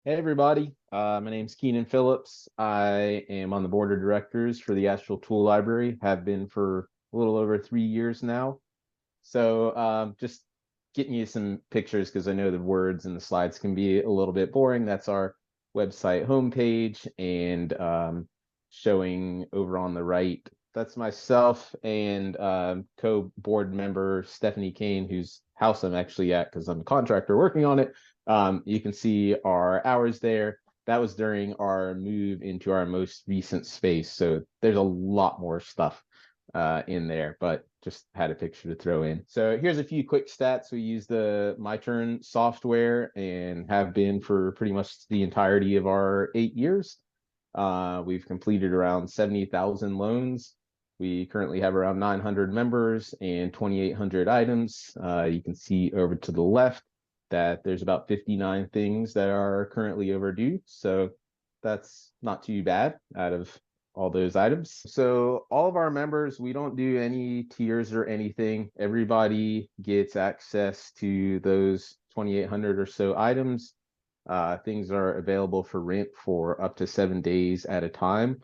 Hey everybody, my name's Keenan Phillips. I am on the board of directors for the Astral Tool Library, have been for a little over 3 years now. So just getting you some pictures because I know the words and the slides can be a little bit boring. That's our website homepage and showing over on the right. That's myself and co-board member Stephanie Kane, whose house I'm actually at because I'm a contractor working on it. You can see our hours there. That was during our move into our most recent space. So there's a lot more stuff in there, but just had a picture to throw in. So here's a few quick stats. We use the My Turn software and have been for pretty much the entirety of our 8 years. We've completed around 70,000 loans. We currently have around 900 members and 2,800 items. You can see over to the left that there's about 59 things that are currently overdue. So that's not too bad out of all those items. So all of our members, we don't do any tiers or anything. Everybody gets access to those 2,800 or so items. Things are available for rent for up to 7 days at a time.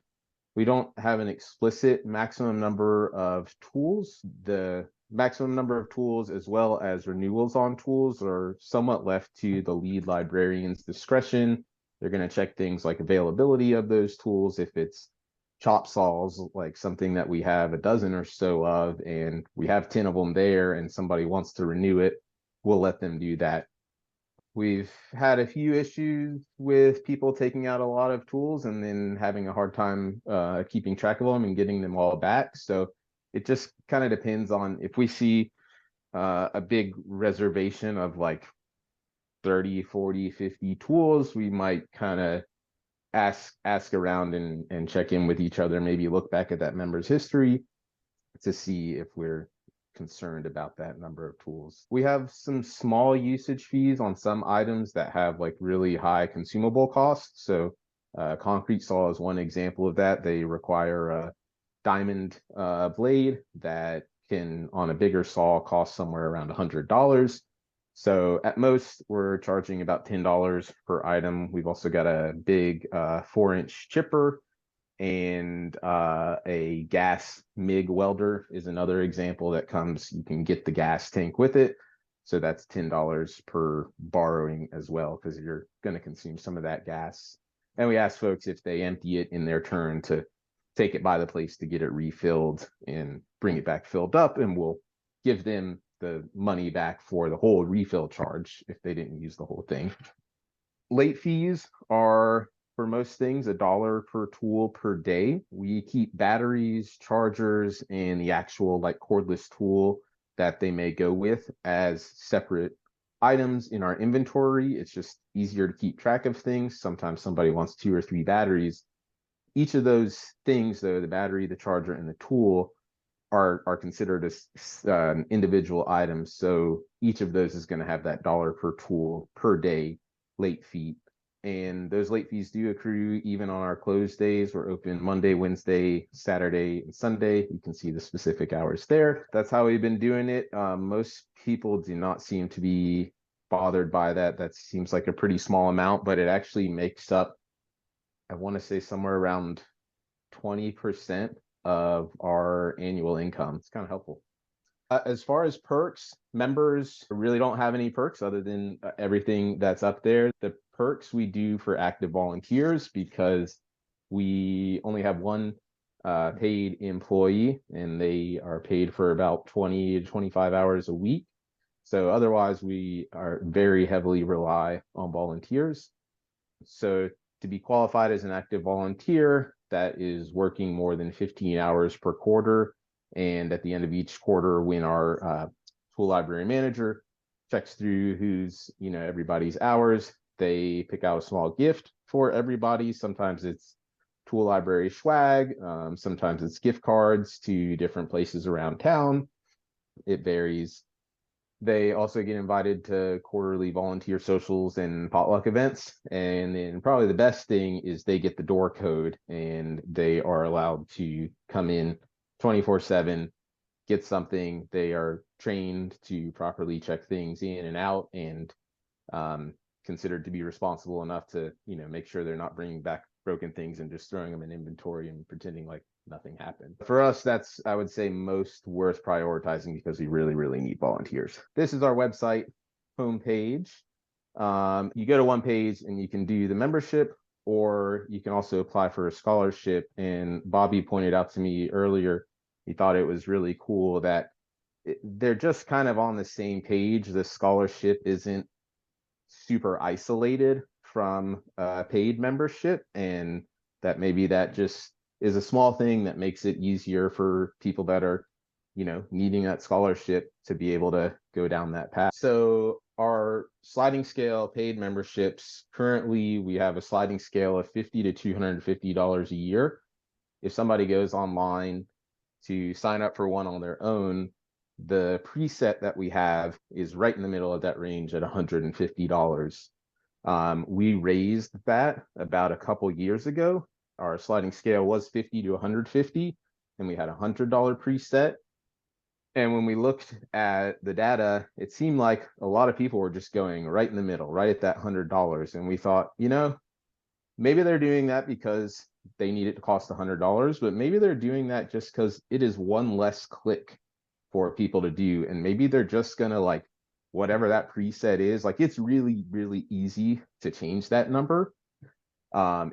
We don't have an explicit maximum number of tools. The maximum number of tools as well as renewals on tools are somewhat left to the lead librarian's discretion. They're going to check things like availability of those tools. If it's chop saws, like something that we have a dozen or so of, and we have 10 of them there and somebody wants to renew it, we'll let them do that. We've had a few issues with people taking out a lot of tools and then having a hard time keeping track of them and getting them all back. So it just kind of depends on if we see a big reservation of like 30, 40, 50 tools, we might kind of ask around and check in with each other, maybe look back at that member's history to see if we're concerned about that number of tools. We have some small usage fees on some items that have like really high consumable costs. So concrete saw is one example of that. They require a diamond blade that can, on a bigger saw, cost somewhere around $100. So at most, we're charging about $10 per item. We've also got a big 4-inch chipper, and a gas MIG welder is another example that comes. You can get the gas tank with it. So that's $10 per borrowing as well, because you're going to consume some of that gas. And we ask folks if they empty it in their turn to take it by the place to get it refilled and bring it back filled up, and we'll give them the money back for the whole refill charge if they didn't use the whole thing. Late fees are, for most things, $1 per tool per day. We keep batteries, chargers, and the actual like cordless tool that they may go with as separate items in our inventory. It's just easier to keep track of things. Sometimes somebody wants 2 or 3 batteries. Each of those things, though, the battery, the charger, and the tool, are considered as individual items. So each of those is going to have that $1 per tool per day late fee. And those late fees do accrue even on our closed days. We're open Monday, Wednesday, Saturday, and Sunday. You can see the specific hours there. That's how we've been doing it. Most people do not seem to be bothered by that. That seems like a pretty small amount, but it actually makes up, I want to say, somewhere around 20% of our annual income. It's kind of helpful. As far as perks, members really don't have any perks other than everything that's up there. The perks we do for active volunteers, because we only have one paid employee and they are paid for about 20 to 25 hours a week. So otherwise, we are very heavily rely on volunteers. So to be qualified as an active volunteer, that is working more than 15 hours per quarter. And at the end of each quarter, when our tool library manager checks through who's, everybody's hours, they pick out a small gift for everybody. Sometimes it's tool library swag. Sometimes it's gift cards to different places around town. It varies. They also get invited to quarterly volunteer socials and potluck events. And then probably the best thing is they get the door code and they are allowed to come in 24/7, get something. They are trained to properly check things in and out and considered to be responsible enough to, make sure they're not bringing back broken things and just throwing them in inventory and pretending like nothing happened. For us, that's, I would say, most worth prioritizing because we really, really need volunteers. This is our website homepage. You go to one page and you can do the membership, or you can also apply for a scholarship. And Bobby pointed out to me earlier, he thought it was really cool that they're just kind of on the same page. The scholarship isn't super isolated from paid membership, and that maybe that just is a small thing that makes it easier for people that are, needing that scholarship to be able to go down that path. So our sliding scale paid memberships, currently we have a sliding scale of $50 to $250 a year. If somebody goes online to sign up for one on their own, the preset that we have is right in the middle of that range at $150. We raised that about a couple years ago. Our sliding scale was 50 to 150, and we had a $100 preset. And when we looked at the data, it seemed like a lot of people were just going right in the middle, right at that $100. And we thought, maybe they're doing that because they need it to cost $100, but maybe they're doing that just because it is one less click for people to do. And maybe they're just gonna, like, whatever that preset is, like, it's really, really easy to change that number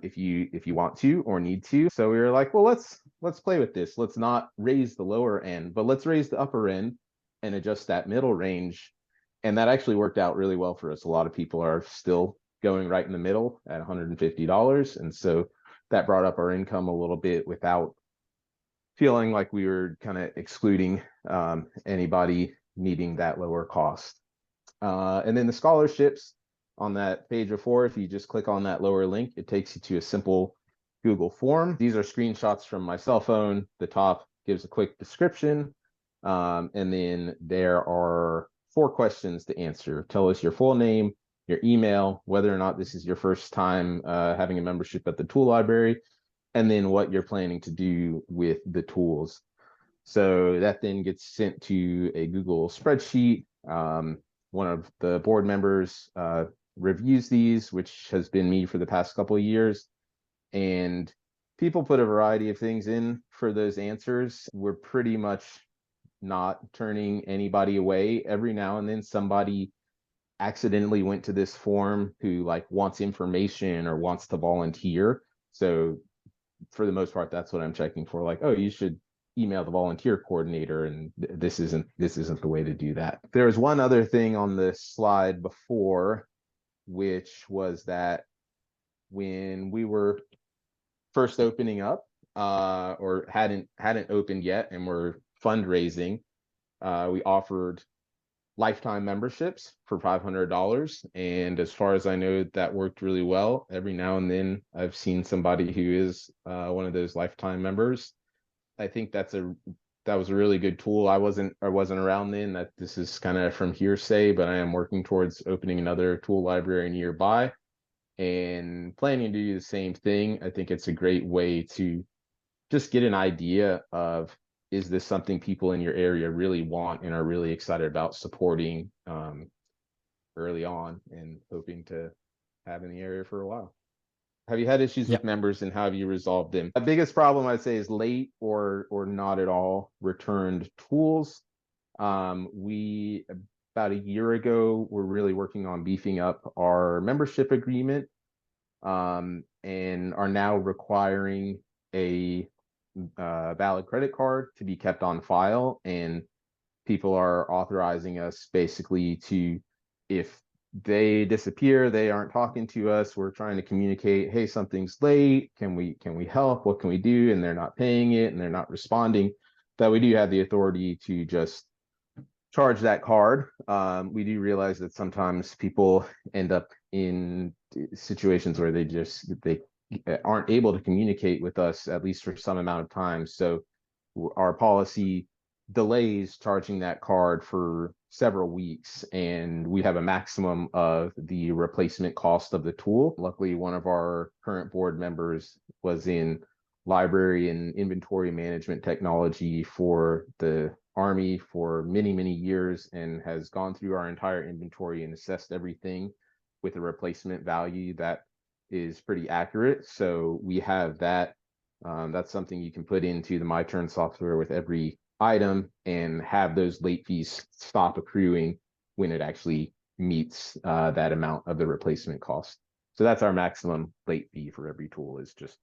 if you want to or need to. So we were like, well, let's play with this. Let's not raise the lower end, but let's raise the upper end and adjust that middle range. And that actually worked out really well for us. A lot of people are still going right in the middle at $150. And so that brought up our income a little bit without feeling like we were kind of excluding anybody needing that lower cost. And then the scholarships on that page before, if you just click on that lower link, it takes you to a simple Google form. These are screenshots from my cell phone. The top gives a quick description. And then there are 4 questions to answer. Tell us your full name, your email, whether or not this is your first time having a membership at the tool library, and then what you're planning to do with the tools. So that then gets sent to a Google spreadsheet. One of the board members reviews these, which has been me for the past couple of years. And people put a variety of things in for those answers. We're pretty much not turning anybody away. Every now and then somebody accidentally went to this form who, like, wants information or wants to volunteer. So for the most part, that's what I'm checking for. Like, oh, you should email the volunteer coordinator, and this isn't the way to do that. There was one other thing on the slide before, which was that when we were first opening up, or hadn't opened yet, and were fundraising, we offered lifetime memberships for $500. And as far as I know, that worked really well. Every now and then I've seen somebody who is one of those lifetime members. I think that was a really good tool. I wasn't around then. That this is kind of from hearsay, but I am working towards opening another tool library nearby and planning to do the same thing. I think it's a great way to just get an idea of, is this something people in your area really want and are really excited about supporting early on and hoping to have in the area for a while. Have you had issues with members, and how have you resolved them? The biggest problem, I'd say, is late or not at all returned tools. We, about a year ago, were really working on beefing up our membership agreement, and are now requiring a valid credit card to be kept on file. And people are authorizing us basically to, if they disappear, they aren't talking to us, we're trying to communicate, hey, something's late, can we help, what can we do, and they're not paying it and they're not responding, that we do have the authority to just charge that card. We do realize that sometimes people end up in situations where they aren't able to communicate with us, at least for some amount of time. So our policy delays charging that card for several weeks, and we have a maximum of the replacement cost of the tool. Luckily, one of our current board members was in library and inventory management technology for the Army for many, many years, and has gone through our entire inventory and assessed everything with a replacement value that is pretty accurate. So we have that. That's something you can put into the My Turn software with every item and have those late fees stop accruing when it actually meets that amount of the replacement cost. So that's our maximum late fee for every tool, is just,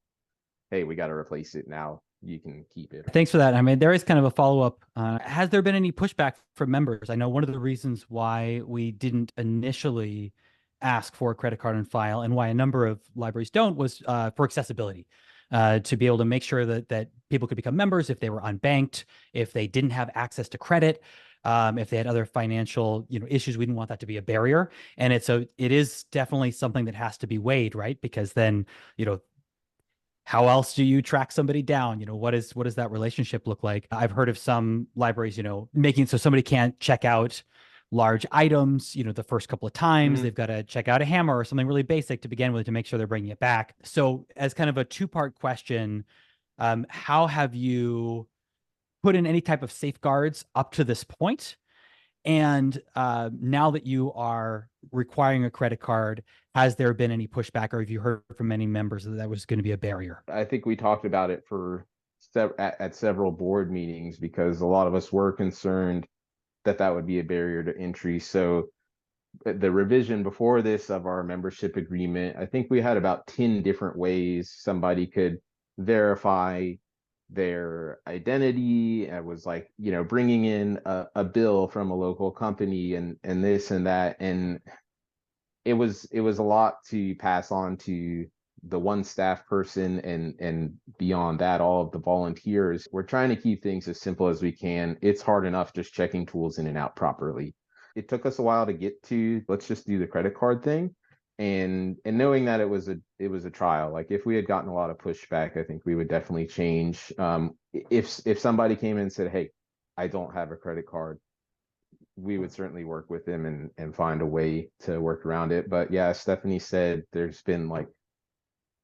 hey, we got to replace it now. You can keep it. Thanks for that. I mean, there is kind of a follow-up. Has there been any pushback from members? I know one of the reasons why we didn't initially ask for a credit card on file, and why a number of libraries don't, was for accessibility. To be able to make sure that people could become members if they were unbanked, if they didn't have access to credit, if they had other financial, issues. We didn't want that to be a barrier. And it is definitely something that has to be weighed, right? Because then, how else do you track somebody down? What does that relationship look like? I've heard of some libraries, making so somebody can't check out large items, the first couple of times. They've got to check out a hammer or something really basic to begin with to make sure they're bringing it back. So as kind of a two-part question, how have you put in any type of safeguards up to this point? And now that you are requiring a credit card, has there been any pushback, or have you heard from any members that was going to be a barrier? I think we talked about it at several board meetings, because a lot of us were concerned that would be a barrier to entry. So the revision before this of our membership agreement, I think we had about 10 different ways somebody could verify their identity. It was like, bringing in a bill from a local company and this and that. And it was a lot to pass on to the one staff person, and beyond that, all of the volunteers. We're trying to keep things as simple as we can. It's hard enough just checking tools in and out properly. It took us a while to get to, let's just do the credit card thing. And knowing that it was a trial. Like, if we had gotten a lot of pushback, I think we would definitely change. If somebody came in and said, hey, I don't have a credit card, we would certainly work with them and find a way to work around it. But yeah, Stephanie said there's been like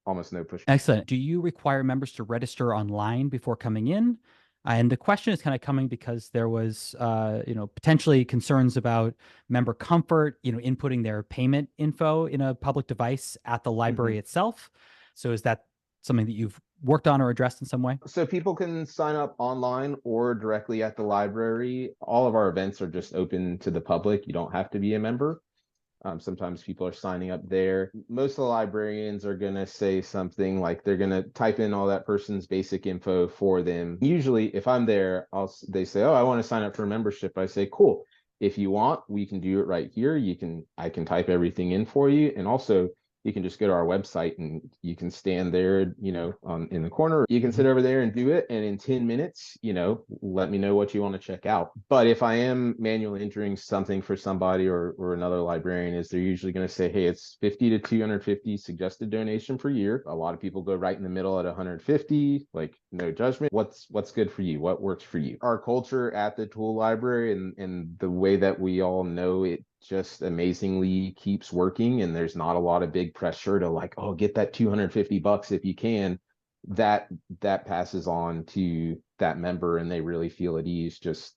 almost no pushback. Excellent. Do you require members to register online before coming in? And the question is kind of coming because there was, potentially concerns about member comfort, inputting their payment info in a public device at the library itself. So is that something that you've worked on or addressed in some way? So people can sign up online or directly at the library. All of our events are just open to the public. You don't have to be a member. Sometimes people are signing up there. Most of the librarians are going to say something like they're going to type in all that person's basic info for them. Usually, if I'm there, they say, oh, I want to sign up for a membership. I say, cool. If you want, we can do it right here. I can type everything in for you. And also, you can just go to our website and you can stand there, in the corner. You can sit over there and do it. And in 10 minutes, let me know what you want to check out. But if I am manually entering something for somebody or another librarian, is they're usually going to say, hey, it's 50 to 250 suggested donation per year. A lot of people go right in the middle at 150, like, no judgment. What's good for you? What works for you? Our culture at the tool library and the way that we all know it just amazingly keeps working, and there's not a lot of big pressure to like, oh, get that $250 if you can. That passes on to that member, and they really feel at ease just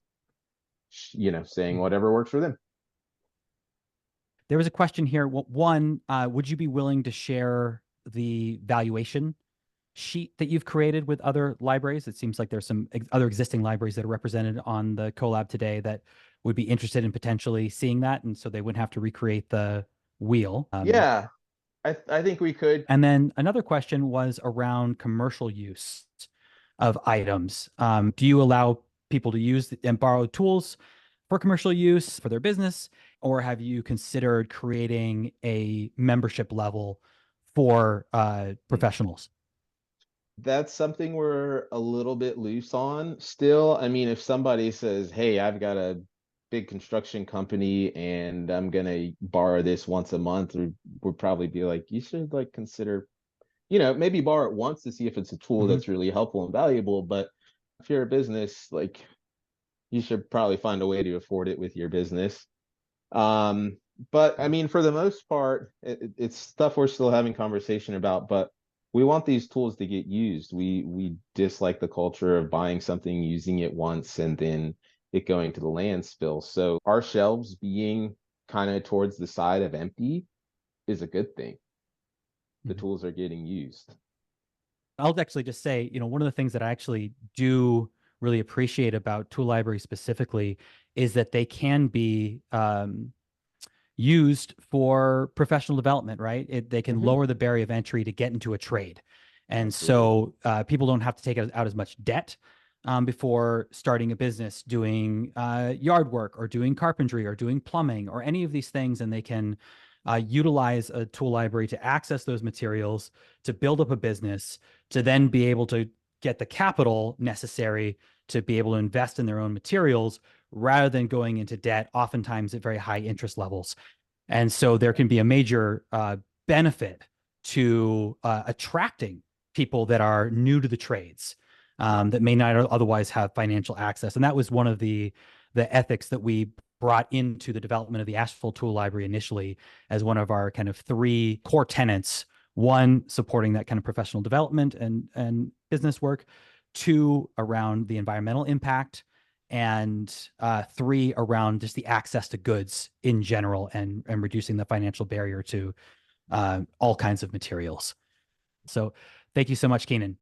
saying whatever works for them. There was a question here. One, would you be willing to share the valuation sheet that you've created with other libraries? It seems like there's some other existing libraries that are represented on the collab today that would be interested in potentially seeing that, and so they wouldn't have to recreate the wheel. Yeah, I think we could. And then another question was around commercial use of items. Do you allow people to use and borrow tools for commercial use for their business, or have you considered creating a membership level for professionals? That's something we're a little bit loose on still. I mean, if somebody says, hey, I've got a big construction company and I'm gonna borrow this once a month, we'd probably be like, you should like consider, maybe borrow it once to see if it's a tool that's really helpful and valuable. But if you're a business, like, you should probably find a way to afford it with your business. But I mean, for the most part, it's stuff we're still having conversation about, but we want these tools to get used. We dislike the culture of buying something, using it once, and then it going to the landfill. So our shelves being kind of towards the side of empty is a good thing. The Mhm. tools are getting used. I'll actually just say, one of the things that I actually do really appreciate about tool library specifically is that they can be used for professional development, right? They can Hmm. lower the barrier of entry to get into a trade. And Absolutely. so people don't have to take out as much debt before starting a business, doing yard work or doing carpentry or doing plumbing or any of these things. And they can utilize a tool library to access those materials, to build up a business, to then be able to get the capital necessary to be able to invest in their own materials rather than going into debt, oftentimes at very high interest levels. And so there can be a major benefit to attracting people that are new to the trades, that may not otherwise have financial access. And that was one of the ethics that we brought into the development of the Asphalt tool library initially as one of our kind of three core tenets. One, supporting that kind of professional development and business work. Two, around the environmental impact. And three, around just the access to goods in general and reducing the financial barrier to all kinds of materials. So thank you so much, Keenan.